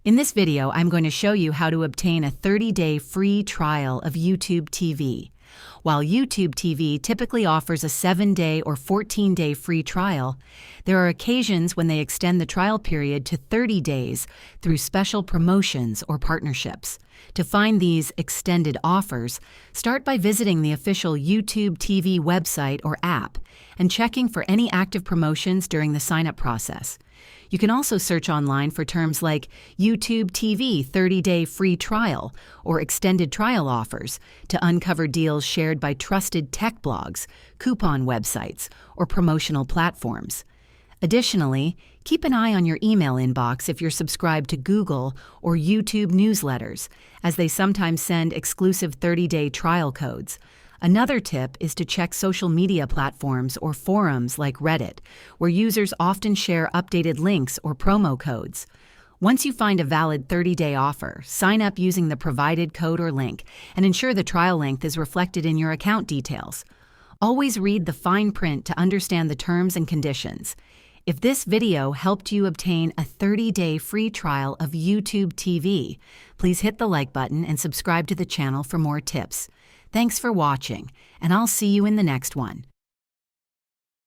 In this video, I'm going to show you how to obtain a 30-day free trial of YouTube TV. While YouTube TV typically offers a 7-day or 14-day free trial, there are occasions when they extend the trial period to 30 days through special promotions or partnerships. To find these extended offers, start by visiting the official YouTube TV website or app and checking for any active promotions during the sign-up process. You can also search online for terms like YouTube TV 30-day free trial or extended trial offers to uncover deals shared by trusted tech blogs, coupon websites, or promotional platforms. Additionally, keep an eye on your email inbox if you're subscribed to Google or YouTube newsletters, as they sometimes send exclusive 30-day trial codes. Another tip is to check social media platforms or forums like Reddit, where users often share updated links or promo codes. Once you find a valid 30-day offer, sign up using the provided code or link and ensure the trial length is reflected in your account details. Always read the fine print to understand the terms and conditions. If this video helped you obtain a 30-day free trial of YouTube TV, please hit the like button and subscribe to the channel for more tips. Thanks for watching, and I'll see you in the next one.